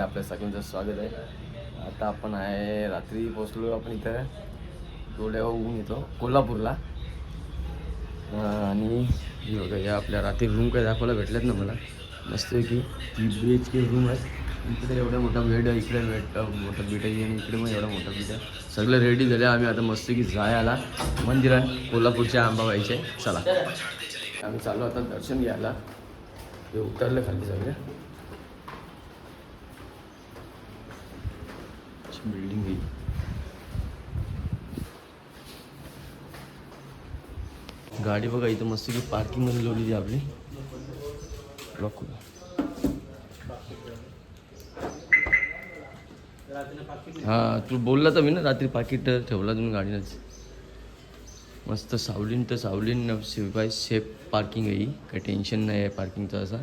आपल्या सगळ्यांचं स्वागत आहे. आता आपण आहे रात्री पोचलो आपण इथं डोळ्यावर ऊन येतो कोल्हापूरला. आणि हे बघा या आपल्या रात्री रूम काय दाखवायला भेटल्यात ना मला. मस्त आहे की 3 BHK रूम आहे. इकडे एवढा मोठा बेड आहे, इकडे मोठा बेड आहे आणि इकडे पण एवढा मोठा बेड आहे. सगळं रेडी झालं. आम्ही आता मस्त की जायला मंदिरात कोल्हापूरच्या अंबाबाईचे. चला आम्ही चाललो आता दर्शन घ्यायला. ते उतरले खाली सगळे. बिल्डिंग आहे. गाडी बघा इथं मस्त की पार्किंगमध्ये लावली आपली. लॉक हां तू बोलला तर मी ना रात्री पाकिट ठेवला तुम्ही गाडीनंच. मस्त सावलीन तर सावलीन शिवाय सेफ पार्किंग आहे ही. काही टेन्शन नाही आहे पार्किंगचं असं.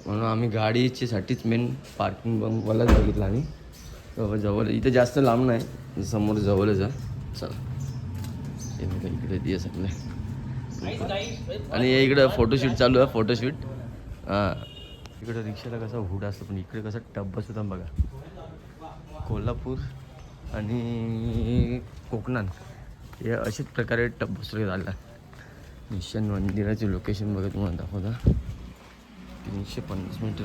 म्हणून आम्ही गाडीच्यासाठीच मेन पार्किंग बंगवालाच बघितलं आम्ही. जवळ इथं जास्त लांब नाही, समोर जवळच आहे. चला हे बघा इकडे दिवस आपले आणि इकडं फोटोशूट चालू आहे. फोटोशूट हां इकडं रिक्षाला कसा हुड असतो पण इकडे कसं टब बसतो बघा. कोल्हापूर आणि कोकणात हे अशाच प्रकारे टब बसवले झाला. निशान मंदिराचे लोकेशन बघा तुम्हाला दाखवता. 350 मीटर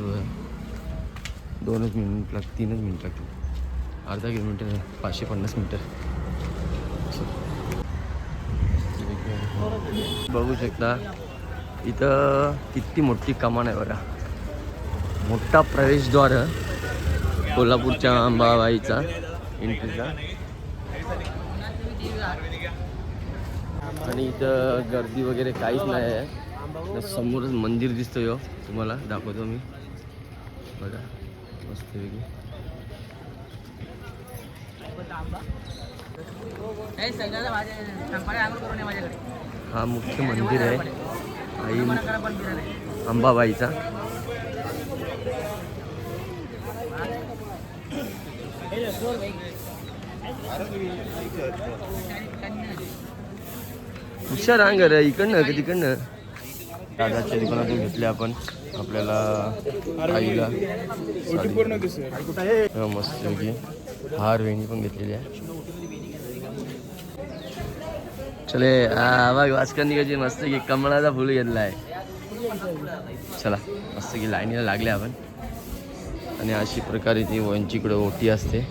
2 मिनिट लागतील, 3 मिनिट लागतील. अर्धा किलोमीटर 550 मीटर. बघू शकता इथं किती मोठी कमान आहे बघा. मोठा प्रवेशद्वार कोल्हापूरच्या अंबाबाईचा एंट्रीचा. आणि इथं गर्दी वगैरे काहीच नाही आहे. समोरच मंदिर दिसतोय तुम्हाला दाखवतो मी बघा मस्तपैकी. हा मुख्य मंदिर आहे आई अंबाबाईचा. हुशार रांग रे इकडनं की तिकडनं. दादाच्या दुकानातून घेतले आपण आपल्याला आईला मस्त की हार वेणी पण घेतलेली आहे. चले बघ वाचकन निघायची मस्त की कमळाचा फुल घेतला आहे. चला मस्त की लाईनीला लागले आपण. आणि अशी प्रकारे ती वंचीकडे ओटी असते.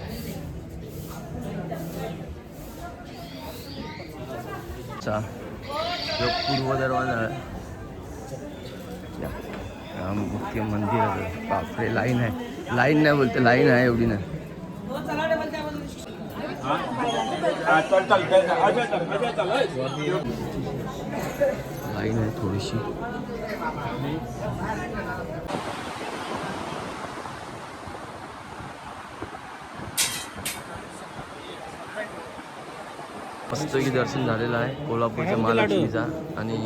पूर्व दरवाजा मुख्य मंदिर आहे. बापरे लाईन आहे. लाईन नाही बोलते लाईन आहे एवढी नाही. लाईन आहे थोडीशी. मस्तपैकी दर्शन झालेलं आहे कोल्हापूरच्या महालक्ष्मीचा. आणि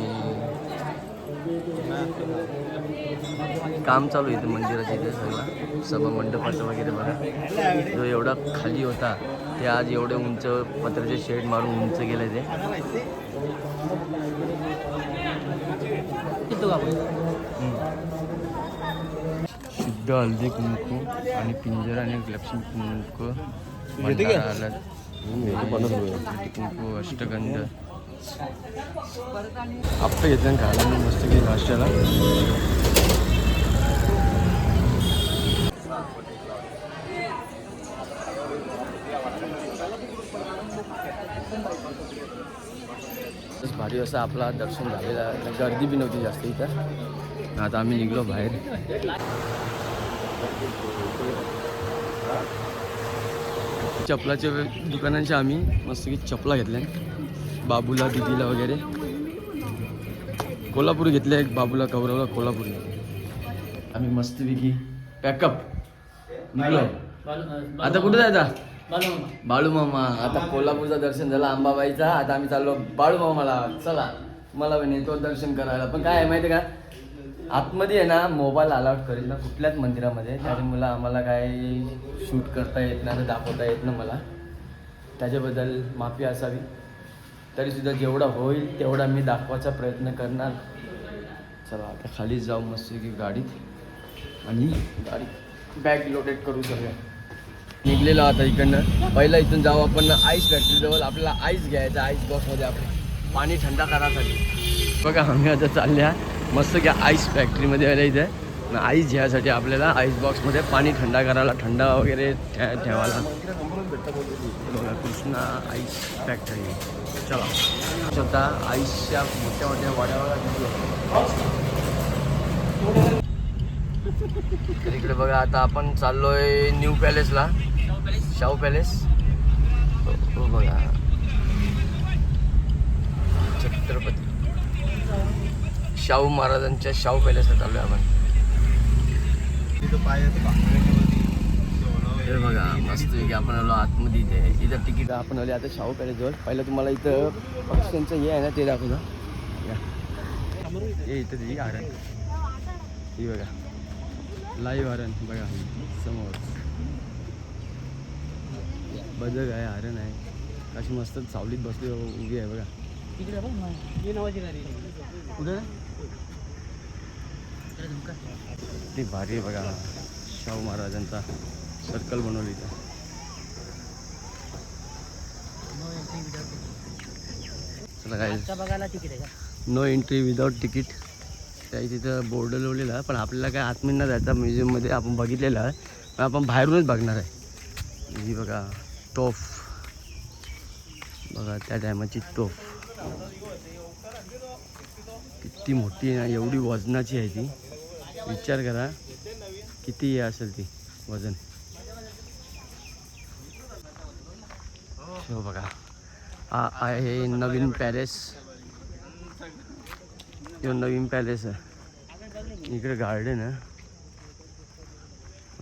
काम चालू आहे मंदिराच्या इथे सगळं सभा मंडपाचं वगैरे बघा. जो एवढा खाली होता ते आज एवढे उंच पत्र्याचे शेड मारून उंच गेले ते. शुद्ध हळदी कुंकू आणि पिंजरा आणि लक्ष्मी कुंकू आला. कुंकू अष्टगंध आप्पे घेतलं खायला मस्त की नाश्त्याला. भारी असं आपला दर्शन झालेला. गर्दी बी नव्हती जास्त इथं. आता आम्ही निघलो बाहेर. चपलाच्या दुकानांच्या आम्ही मस्त की चपला घेतल्या बाबूला दिदीला वगैरे. कोल्हापूर घेतले एक बाबूला कौरवला कोल्हापुरी. आम्ही मस्तपैकी पॅकअप निघलो. आता कुठे जायचा बाळू मामा. आता कोल्हापूरचं दर्शन झालं अंबाबाईचा. आता आम्ही चाललो बाळू मामाला. चला मला पण येतो दर्शन करायला. पण काय आहे माहिती आहे का आतमध्ये आहे ना मोबाईल अलाउड करेल ना कुठल्याच मंदिरामध्ये. त्याच्यामुळे आम्हाला काय शूट करता येत नाही, दाखवता येत ना मला. त्याच्याबद्दल माफी असावी. तरीसुद्धा जेवढा होईल तेवढा मी दाखवायचा प्रयत्न करणार. चला आता खाली जाऊ मस्त की गाडीत. आणि गाडी बॅग लोडेड करू सगळं. निघलेलो आता इकडनं. पहिला इथून जाऊ आपण आईस फॅक्टरीजवळ. आपल्याला आईस घ्यायचा, आईस बॉक्समध्ये आपण पाणी थंड करायसाठी. बघा आम्ही आता चालल्या मस्त घ्या आईस फॅक्टरीमध्ये आल्या इथे. आईस घ्यायसाठी आपल्याला आईस बॉक्समध्ये पाणी थंड करायला, थंड वगैरे ठेवायला. बघा कृष्णा आईस फॅक्टरी. चला स्वतः आईसच्या मोठ्या मोठ्या वाड्यावर. तर इकडे बघा आता आपण चाललोय न्यू पॅलेसला. शाहू पॅलेस. हो बघा छत्रपती शाहू महाराजांच्या शाहू पॅलेसला चाललोय आपण. हे बघा मस्त की आपण आलो आतमध्ये. इथं तिकीट आपण आले आता शाहू पॅलेसजवळ. पहिलं तुम्हाला इथं पक्ष्यांचं हे आहे ना ते दाखवलं. हे इथं ती हरण. ही बघा लाईव्ह हरण बघा समोर. बदक आहे, हरण आहे. अशी मस्त सावलीत बसली उभी आहे बघा. कुठे ती भारी आहे बघा. शाहू महाराजांचा सर्कल बनवली इथं. चला काय नो एंट्री विदाउट तिकीट. त्या तिथं बोर्ड लावलेला आहे पण आपल्याला काय आतमध्ये न जायचा. म्युझियममध्ये आपण बघितलेलं आहे पण आपण बाहेरूनच बघणार आहे. ही बघा तोफ बघा त्या टायमाची तोफ किती मोठी आहे ना. एवढी वजनाची आहे ती. विचार करा किती असेल ती वजन. हो बघा हा आहे नवीन पॅलेस. हे नवीन पॅलेस आहे. इकडे गार्डन आहे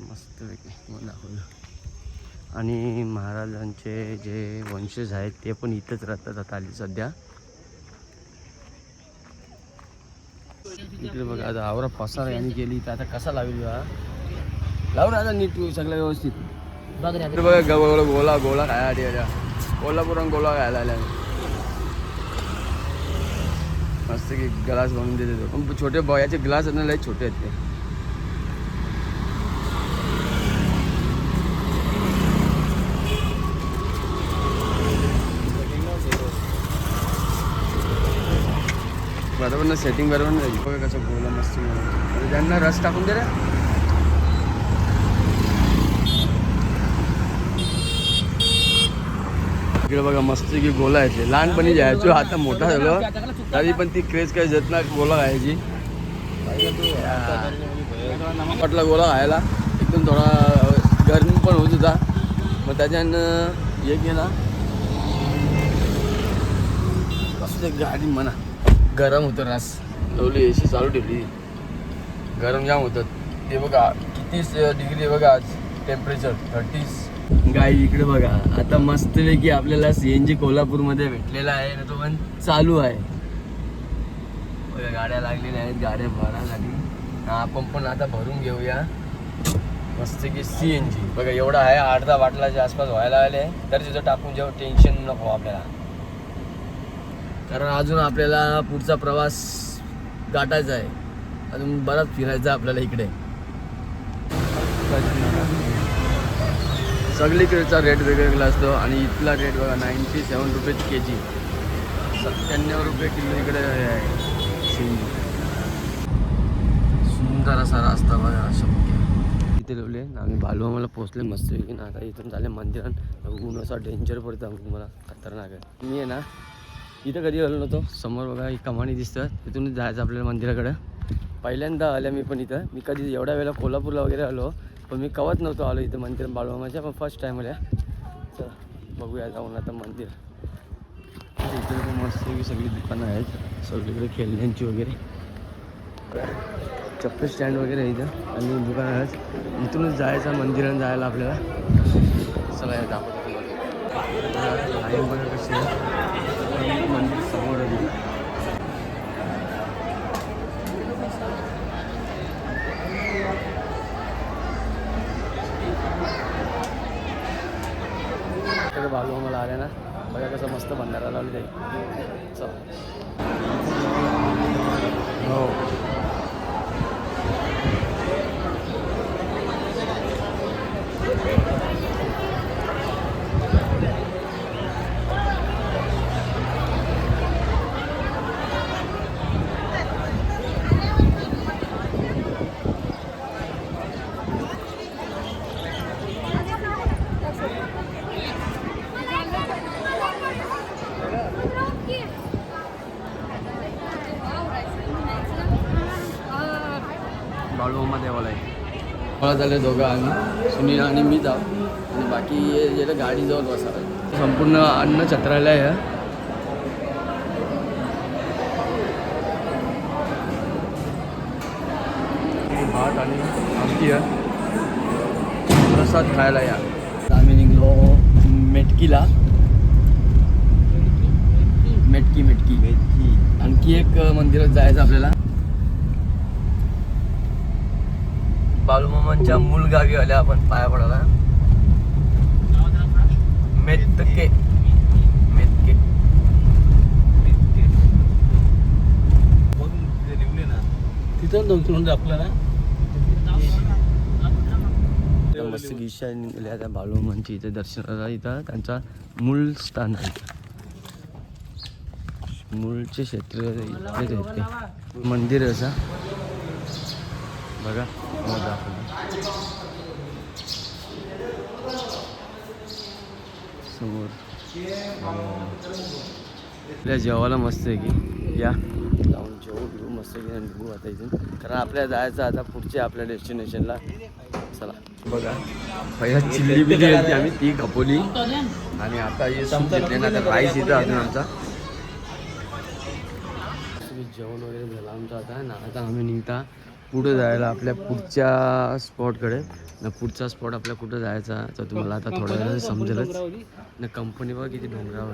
मस्तपैकी मग दाखवलं. आणि महाराजांचे जे वंशज आहेत ते पण इथंच राहतात आता आली सध्या. इकडे बघा आता आवरा पसार यांनी केली तर आता कसा लावेल लावून आता नीट सगळं व्यवस्थित. इकडे बघा गोला गोला खायसाठी आल्या. कोल्हापुरात गोला खायला आल्या. मस्त की ग्लास बनवून देते. पण छोटे बॉयाचे ग्लास आहेत ना लय छोटे आहेत ते. बरोबर ना सेटिंग बरोबर नाही. बघा कसं गोला मस्त म्हणून त्यांना रस टाकून दे रे. इकडे बघा मस्त की गोला आहे. लहानपणी जायचो आता मोठा झालो तरी पण ती क्रेज काही जत ना गोला खायची. पटला गोला खायला एकदम थोडा गरमी पण होत होता मग त्याच्यानं हे केला. मस्त गाडी म्हणा गरम होतं. रास लावली एसी चालू ठेवली. गरम जाम होतं ते बघा. किती डिग्री बघा आज टेम्परेचर 30. गाई इकडे बघा आता मस्तपैकी आपल्याला CNG कोल्हापूरमध्ये भेटलेला आहे ना. तो पण चालू आहे बघा. गाड्या लागलेल्या आहेत गाड्या भरासाठी. आपण पण आता भरून घेऊया मस्त की CNG बघा. एवढा आहे अर्धा बाटलाच्या आसपास व्हायला आले तर तिथं टाकून जेव्हा टेन्शन नको आपल्याला. कारण अजून आपल्याला पुढचा प्रवास गाठायचा आहे. अजून बराच फिरायचा आपल्याला इकडे. सगळीकडचा रेट वेगवेगळा असतो आणि इथला रेट बघा 97 रुपये kg. 97 रुपये किलो इकडे आहे. सुंदर असा रस्ता बघा शक्य. इथे लावले आम्ही बालुमामाला पोहोचले मस्त की ना. आता इथून झाले मंदिरात. ऊन असा डेंजर पडतं मला खतरनाक आहे. मी आहे ना इथं कधी आलो नव्हतो. समोर बघा ही कमानी दिसतं तिथूनच जायचं आपल्याला मंदिराकडं. पहिल्यांदा आल्या मी पण इथं. मी कधी एवढ्या वेळेला कोल्हापूरला वगैरे आलो पण मी कवत नव्हतो आलो इथं मंदिर बाळूमामाच्या. पण फर्स्ट टाईम आल्या. चला बघूया जाऊन आता मंदिर. इकडे पण मस्त सगळी दुकानं आहेत सगळीकडे खेळण्यांची वगैरे. चप्पल स्टँड वगैरे आहे इथं आणि दुकानं आहेत. इथूनच जायचं मंदिरात जायला आपल्याला. चला या दाखवतो तुम्हाला. लाईन बघा कशी आहे. मंदिर समोर आहे. बालुमामाला आले ना बघा कसं मस्त भंडारा लावले जाईल. चला हो मला झाले दोघं आम्ही सुनील आणि मी जाऊ आणि बाकी गेलं गाडीजवळ बसायला. संपूर्ण अन्न छत्रालय आहे. भात आणि आमटी आहे. प्रसाद खायला या. आम्ही निघलो मेटकीला. मेटकी आणखी एक मंदिरात जायचं आपल्याला. बालूमामांच्या मूळ गावी आल्या आपण पाया पडायला. मेतके तिथं 2-3 आपल्याला मस्त गिशा निघाल्या त्या बालूमामांची इथे दर्शनाला. इथं त्यांचा मूळ स्थान आहे. मूळचे क्षेत्र इथेच येते. मंदिर आहे असं बघा. समोर आपल्या जेवायला मस्त आहे की या जाऊन जेवू मस्त आहे की निघू आता इथून. कारण आपल्याला जायचं आता पुढच्या आपल्या डेस्टिनेशनला. चला बघा पहिला चिल्ली बिल्ली घेतली आम्ही ती खपोली आणि आता हे सूप घेतले ना. आता राईस इथं अजून आमचा जेवण वगैरे झालं आमचं आता ना. आता आम्ही निघता पुढे जायला आपल्या पुढच्या स्पॉटकडे ना. पुढचा स्पॉट आपल्या कुठं जायचा तर तुम्हाला आता थोड्या वेळात समजेलच ना. कंपनी बघा किती डोंगरावर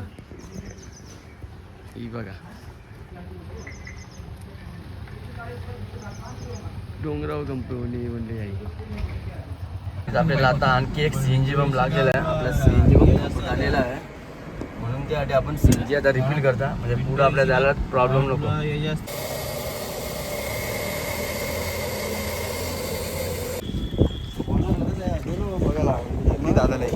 ही बघा. डोंगरावर कंपनी म्हणली आहे. आपल्याला आता आणखी एक CNG बंब लागलेला आहे. आपला CNG बंब आलेला आहे म्हणून त्यासाठी आपण CNG आता रिफिल करता म्हणजे पुढं आपल्याला जायला प्रॉब्लेम नको. दादा नाही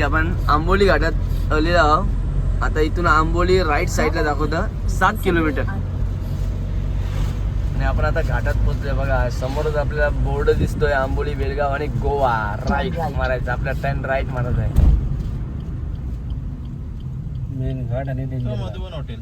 आपण आंबोली घाटात आलेलो आहोत. आता इथून आंबोली राईट साईडला दाखवतं 7 किलोमीटर आणि आपण आता घाटात पोहोचलोय. बघा समोरच आपल्याला बोर्ड दिसतोय आंबोली बेलगाव आणि गोवा. राईट मारायचं आपला टर्न राईट मारायचा आहे. मेन घाट आणि मधुबन हॉटेल.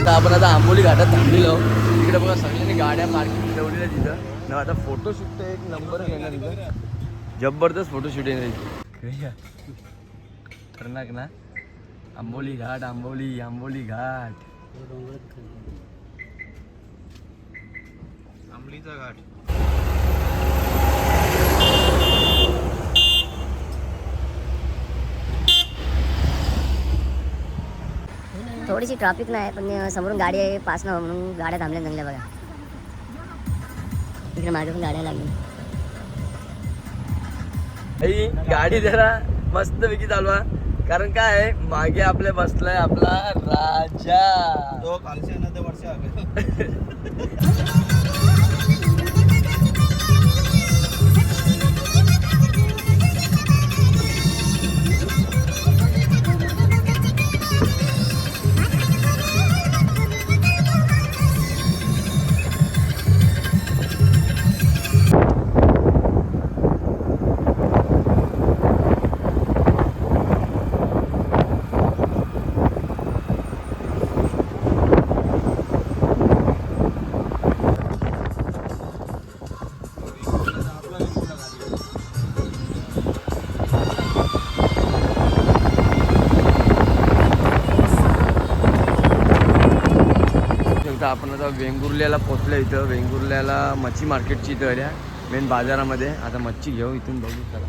आपण आता आंबोली घाटात थांबलेलो. तिकडे बघा सगळ्यांनी गाड्या पार्किंग ठेवलेल्या तिथं ना. आता फोटोशूट एक नंबर घेणार तिथं. जबरदस्त फोटोशूट येणार इथे. खतरनाक ना. आंबोली घाट आंबोली घाट आंबलीचा घाट. थोडीशी ट्रॅफिक नाही पण समोरून गाडी आहे पास ना म्हणून गाड्या थांबल्या चांगल्या. बघा इकडे मागे पण गाड्या लागल्या. गाडी जरा मस्तपैकी चालवा कारण काय आहे मागे आपल्या बसलाय आपला राजा. तो कालच्या वर्ष आता वेंगुर्ल्याला पोचलं. इथं वेंगुर्ल्याला मच्छी मार्केटची इथं आल्या मेन बाजारामध्ये. आता मच्छी घेऊ इथून, बघू चला.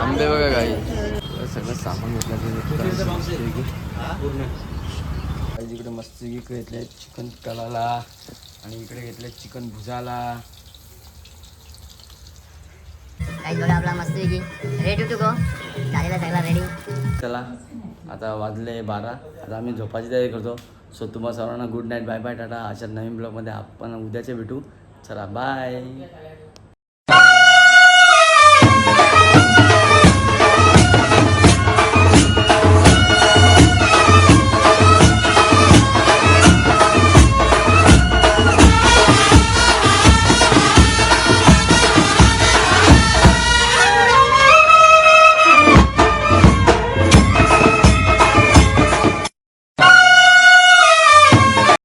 आंबे बघा काही सगळं सामान घेतलं इकडे मस्त घेतले चिकन तलाला आणि इकडे घेतले चिकन भुजाला. काही बघा आपला मस्त रेडी टू गो झालेला सगळा रेडी. चला आता वाजले 12. आता आम्ही झोपाची तयारी करतो. सो तुम्हाला सर्वांना good night, bye bye, tata. अशा नवीन ब्लॉगमध्ये आपण उद्याचे भेटू. चला बाय.